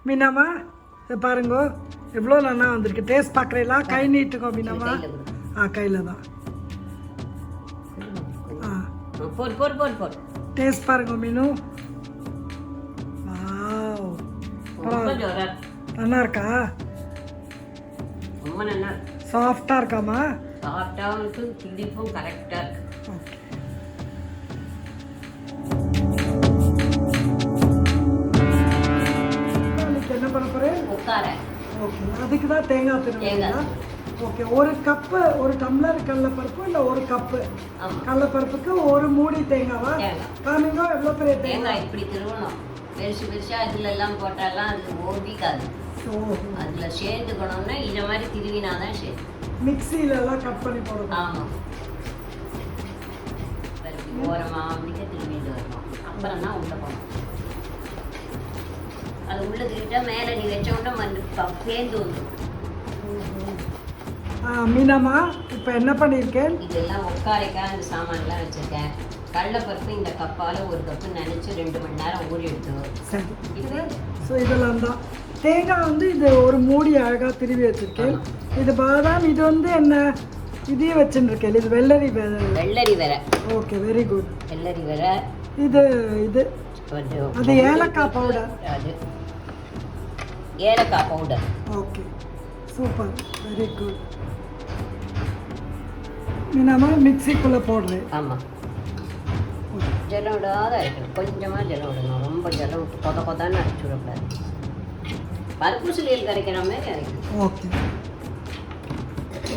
மீனாமா இதை பாருங்க எவ்வளோ நல்லா வந்திருக்கு. டேஸ்ட் பார்க்குறீங்களா? கை நீட்டுக்கோ மீனாமா. கையில் தான். டேஸ்ட் பாருங்க மீனு. நல்லா இருக்கா? சாஃப்டா இருக்காமா? சாஃப்டா இருக்கு, திடிப்பும் கரெக்டா இருக்கு. என்ன பண்ண போறேன்? உக்காரை. ஓகே, அதுக்கு தான் தேங்காய் திருவிழா. ஓகே, ஒரு கப்பு, ஒரு டம்ளர் கடலைப்பருப்பு இல்லை ஒரு கப்பு கடலைப்பருப்புக்கு ஒரு மூடி தேங்காவா? காமிங்க எவ்வளோ பெரிய தேங்காய் இப்படி திருவணும். பெருசு பெருசா இதுல எல்லாம் போட்டாலாம் அது ஓடிக்காது. அதுல சேர்த்துக்கணும்னா இதை மாதிரி திருவினாதான் சேர்த்து மிக்சியில எல்லாம் கட் பண்ணி போடணும். ஆமா, ஓரமா அப்படிக்க திருவிட்டு வரணும். அப்புறம் தான் உள்ள போகணும். அது உள்ள திருவிட்டா மேலே நீ வச்ச உடனே சேர்ந்து வந்துடும். மீனாமா இப்போ என்ன பண்ணியிருக்கேன்? இதெல்லாம் உட்காரைக்காக இந்த சாமான்லாம் வச்சுருக்கேன். கடலைப்பருப்பு இந்த கப்பால் ஒரு கப்பு நினச்சி 2 மணி நேரம் ஊறி எடுத்துவோம். சரி, ஸோ இதெல்லாம் தான் தேங்காய் வந்து இது ஒரு மூடி அழகாக திருவி வச்சுருக்கேன். இது பாதாம், இது வந்து என்ன இதையே வச்சுருக்கேன். இது வெள்ளரி வேற. Okay, very good. வெள்ளரி வேற. இது அது ஏலக்காய் பவுடர். அது ஏலக்காய் powder. Okay, super, very good. மீனாமா மிக்சிக்குள்ளே போடுறேன். ஆமாம், ஜலம் விடாத அரைக்கணும். கொஞ்சமாக ஜலம் விடணும். ரொம்ப ஜலம் விட்டு கொதான்னு அரைச்சி விடக்கூடாது. பருப்பு சுழியல் கரைக்கிற மாதிரி அரைக்கணும். ஓகே,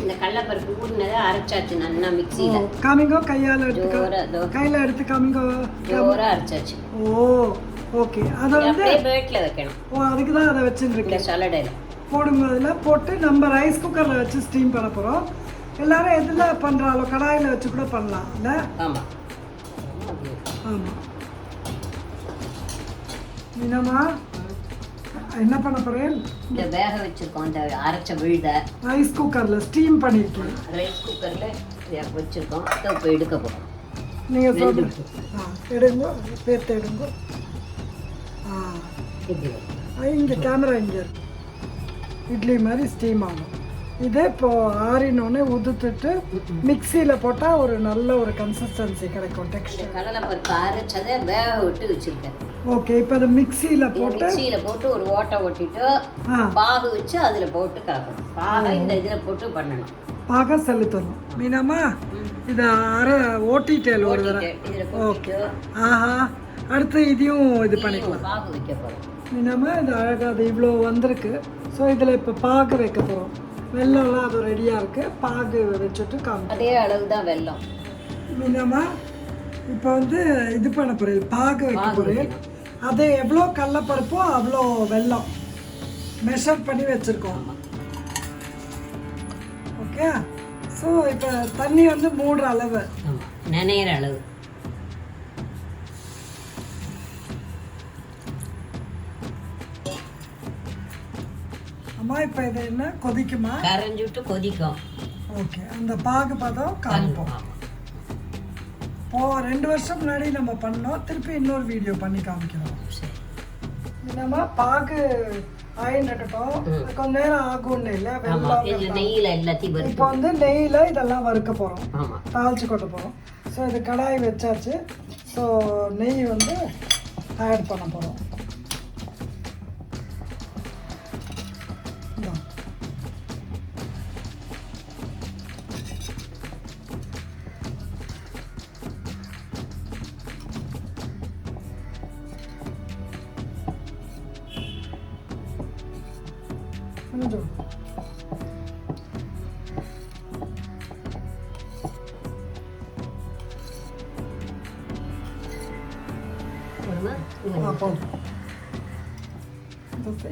இந்த கடலைப்பருப்பு கூடினதை அரைச்சாச்சு நல்லா மிக்சியில். காமிங்கோ, கையால் எடுத்து கையில் எடுத்து காமிங்கோ. ஜோராக அரைச்சாச்சு. ஓ ஓகே, அதை வந்து பிளேட்டில் வைக்கணும். அதுக்கு தான் அதை வச்சுருக்கேன். சலடையில் போடுங்க. அதில் போட்டு நம்ம ரைஸ் குக்கரில் வச்சு ஸ்டீம் பண்ண போகிறோம். எல்லாரும் எதில் பண்ணுறாலோ கடாயில் வச்சு கூட பண்ணலாம் இல்லை? ஆமாம் ஆமாம். மீனாமா என்ன பண்ண போகிறேன்? இந்த வேக வச்சுருக்கோம். இந்த அரைச்ச விழுத ரைஸ் குக்கரில் ஸ்டீம் பண்ணியிருக்கேன். ரைஸ் குக்கரில் வச்சுருக்கோம். இப்போ எடுக்க போகிறோம். நீங்கள் சொல்லுங்க. எடுங்க, பேர்த்து எடுங்க. இங்கே கேமரா இங்கே இருக்கு. இட்லி மாதிரி ஸ்டீம் ஆகும். இதே இப்போது ஆறினோடனே உதுத்துட்டு மிக்சியில் போட்டால் ஒரு நல்ல ஒரு கன்சிஸ்டன்சி கிடைக்கும். டெக்ஸ்டர் கடலைப்பருப்பு அரைச்சதை வேக விட்டு வச்சுருக்கேன். ஓகே, இப்போ அதை மிக்சியில் போட்டு ஒரு ஓட்டை ஓட்டிட்டு பாகு வச்சு அதில் போட்டு கலக்கணும். பாகை இந்த இதில் போட்டு பண்ணணும். பாக செலுத்தணும். மீனாமா இதை ஓட்டிட்டேன் ஒரு தடவை. ஓகே, ஆஹா, அடுத்து இதையும் இது பண்ணிக்கலாம். பாகு வைக்க போகிறோம். மீனாமா இது அழகாக அது இவ்வளோ வந்திருக்கு. ஸோ இதில் இப்போ பாகு வைக்க போகிறோம். வெள்ளம்லாம் அது ரெடியாக இருக்குது. பாகு வச்சுட்டு அதே அளவு தான் வெல்லம். மீனாமா இப்போ வந்து இது பண்ண போகிறேன், பாகு வைக்க போகிறேன். அது எவ்வளோ கடலைப்பருப்போ அவ்வளோ வெல்லம் மெஷர் பண்ணி வச்சுருக்கோம். ஓகே, ஸோ இப்போ தண்ணி வந்து மூடுற அளவு, நினைகிற அளவு. அம்மா இப்போ இது என்ன கொதிக்குமா? கரைஞ்சிட்டு கொதிக்கும். ஓகே, அந்த பாகு பதம் காமிப்போம். இப்போ 2 வருஷம் முன்னாடி நம்ம பண்ணோம். திருப்பி இன்னொரு வீடியோ பண்ணி காமிக்கிறோம். நம்ம பாகு ஆயின்னுட்டோம். கொஞ்ச நேரம் ஆகும்னு இல்லை, நெய்யில் எல்லாத்தையும் இப்போ வந்து நெய்யில் இதெல்லாம் வறுக்க போகிறோம், தாளிச்சு கொட்ட போகிறோம். ஸோ இது கடாய் வச்சாச்சு. ஸோ நெய் வந்து ஆட் பண்ண போகிறோம்.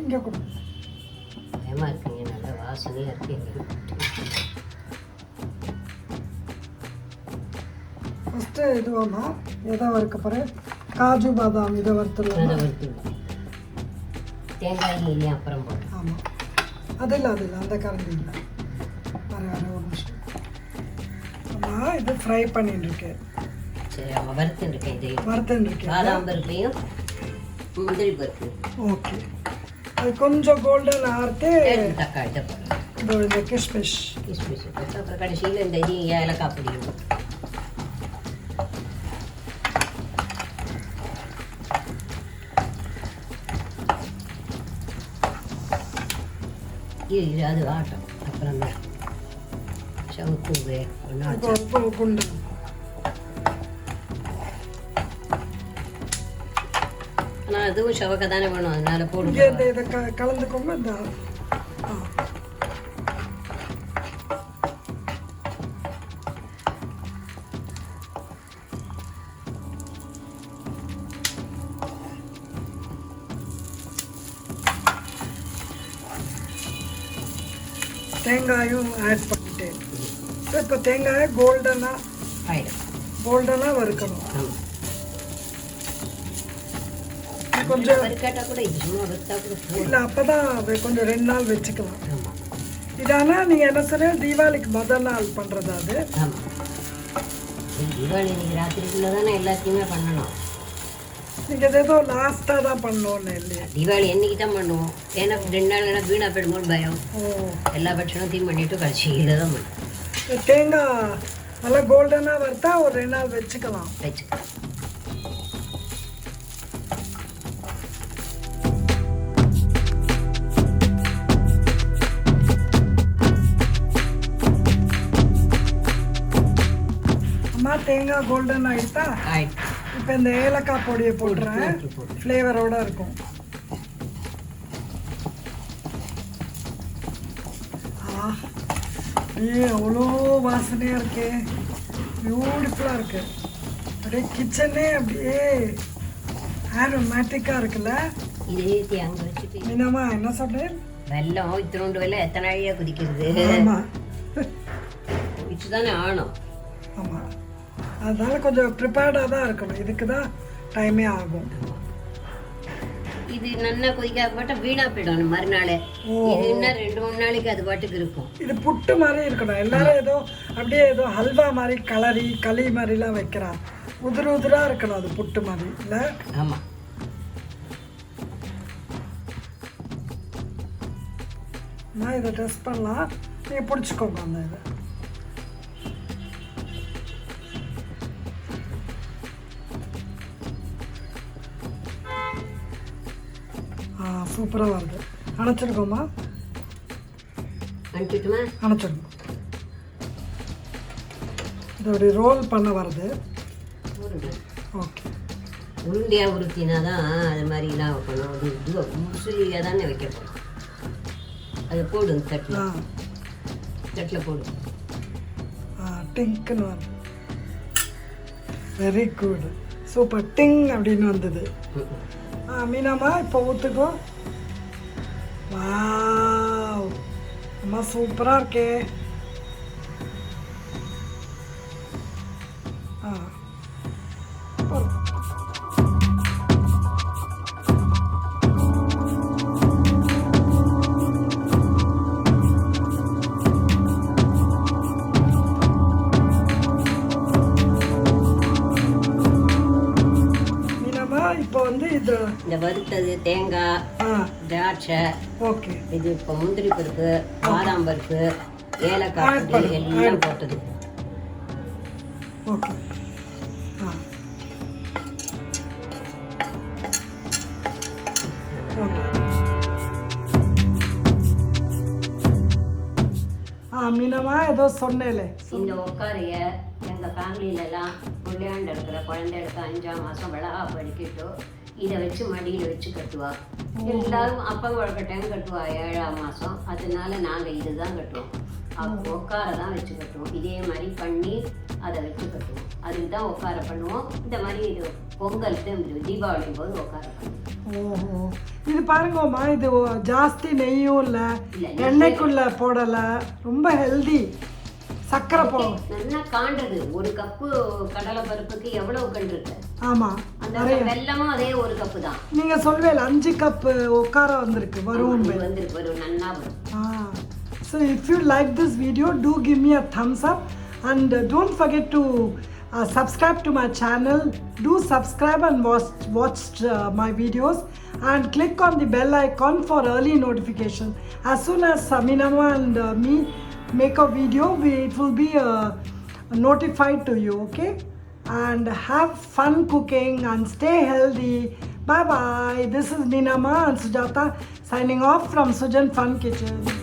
இங்கே கூட பயமாக இருக்குங்க. நல்ல வாசனையாக இருக்குங்க. ஃபஸ்ட்டு இதுவாம்மா எதை வறுக்க போகிறேன்? காஜு பாதாம் இதை வறுத்துடலாம். தேங்காய் இல்லையா அப்புறம் போடு. ஆமாம், அது இல்லை அந்த கரண்டி இல்லை. வர ஒரு நிமிஷம். ஆமாம், இது ஃப்ரை பண்ணிட்டுருக்கேன். சரி, அவன் வறுத்துருக்கேன். வறுத்துருக்கேன். பாதாம் பருப்பையும் முந்திரி பருப்பு. ஓகே, அது கொஞ்சம் கோல்டன் ஆர்த்து தக்காளி இந்த கிஸ்மிஷ் அப்புறம் கடைசியில் இந்த இது ஏலக்காய் பொடி இது அது ஆட்டம் அப்புறம் சவுப்பு குண்டு ஆனால் அதுவும் சவக்க தானே வேணும் அதனால போடுங்க இதை கலந்துக்கோங்க இந்த தேங்காயும் ஆட் பண்ணிட்டேன். இப்போ தேங்காயை கோல்டனாக வறுக்கணும். கொஞ்சம் இல்லை அப்போ தான் கொஞ்சம் 2 நாள் வச்சுக்கலாம். இதானா நீங்கள் என்ன சொன்ன தீபாவளிக்கு முதல் நாள் பண்ணுறது அது. தீபாவளி இன்னைக்கு ராத்திரிக்குள்ளே தானே எல்லாத்தையுமே பண்ணணும். நீங்கள் ஏதோ லாஸ்ட்டாக தான் பண்ணோன்னு இல்லையா? தீபாவளி என்னைக்கு தான் பண்ணுவோம். ஏன்னா 2 நாள் என்ன வீணாக போயிடுமோன்னு பயம். எல்லா பட்சணத்தையும் பண்ணிவிட்டு கடைசியில் தான் பண்ணுவோம். தேங்காய் நல்லா கோல்டனாக வறுத்தா ஒரு 2 நாள் வச்சுக்கலாம். அம்மா தேங்காய் கோல்டன் ஆகிட்டா இப்போ இந்த ஏலக்காய் பொடியை போடுறேன். ஃப்ளேவரோடு இருக்கும். அவ்வளோ வாசனையாக இருக்கு. பியூட்டிஃபுல்லாக இருக்கு. அப்படியே கிச்சனே அப்படியே ஆரோமேட்டிக்காக இருக்குல்ல. மீனாமா என்ன சொல்கிறேன்? வெல்லம் இத்தினோண்டு வெல்லம் எத்தனை நாளையாக குதிக்கிறது. ஆமாம் இதுதானே ஆணும். ஆமாம் அதனால கொஞ்சம் ப்ரிப்பேர்டாக தான் இருக்கணும். இதுக்கு தான் டைமே ஆகும். இது நல்லா கொதிக்காப்பட்ட வீணா போயிடும் மறுநாளே. இது இன்னும் 2-3 நாளைக்கு அது பாட்டுக்கு இருக்கும். இது புட்டு மாதிரி இருக்கணும். எல்லாரும் ஏதோ அப்படியே ஏதோ ஹல்வா மாதிரி களி மாதிரிலாம் வைக்கிறான். உதிராக இருக்கணும் அது புட்டு மாதிரி இல்லை? ஆமாம். நான் இதை டெஸ்ட் பண்ணலாம். நீங்கள் பிடிச்சிக்கோங்க அந்த இதை. சூப்பராக வருது. அணைச்சிருக்கோமா? அணைச்சிருக்கோம். இதோடைய ரோல் பண்ண வருது. ஓகே உருண்டையாக உருத்தினா தான் அது மாதிரிலாம் வைக்கணும். அது இது முசுலியாக தானே வைக்க போகிறோம். அதை போடுங்க தட்டில் போடு. டிங்க்குன்னு வருது. Very good. சூப்பர். டிங் அப்படின்னு வந்தது. மீனாமா இப்போ ஊற்றுக்கோ. வாவ் அம்மா சூப்பராக இருக்கே. இப்போ வந்து இது இந்த வறுத்தது தேங்காய், திராட்சை, ஓகே, இது இப்போ முந்திரி பருப்பு, பாதாம் பருப்பு, ஏலக்காய் பொடி எல்லாம் போட்டது. ஓகே. மீனமா ஏதோ சொன்னேலே. இந்த ஒக்காரைய எங்கள் ஃபேமிலியிலலாம் பிள்ளையாண்டு இருக்கிற குழந்தைகளுக்கு 5ஆம் மாதம் விழா படிக்கிட்டு இதை வச்சு மடியில் வச்சு கட்டுவா. எல்லாரும் அப்பா வழக்கட்டையும் கட்டுவா 7ஆம் மாதம். அதனால நாங்கள் இதுதான் கட்டுவோம். ஒக்காரை தான் வச்சு கட்டுவோம். இதே மாதிரி பண்ணி அதை வச்சு கட்டுவோம். அதுக்கு தான் ஒக்காரை பண்ணுவோம். இந்த மாதிரி இது பொங்கலுக்கு தீபாவளி போது ஒக்காரை பண்ணுவோம். ஓஹோ, இது பாருங்கம்மா, இது ஜாஸ்தி நெய்யும் இல்லை, எண்ணெய்க்குள்ள போடலை, ரொம்ப ஹெல்தி. சக்கரை போடும். நல்லா காண்டது. 1 கப்பு கடலை பருப்புக்கு எவ்வளவு கண்டிருக்கு? ஆமாம், அந்த வெல்லமும் அதே 1 கப்பு தான். நீங்க சொல்வேல 5 கப்பு ஒக்காரை வந்திருக்கு. வரும் நன்னா வரும். So if you like this video, do give me a thumbs up and don't forget to subscribe to my channel. Do subscribe and watch my videos, and click on the bell icon for early notification. As soon as Meenama and me make a video, it will be notified to you, okay? And have fun cooking and stay healthy. Bye bye. This is Meenama and Sujata signing off from Sujan Fun Kitchen.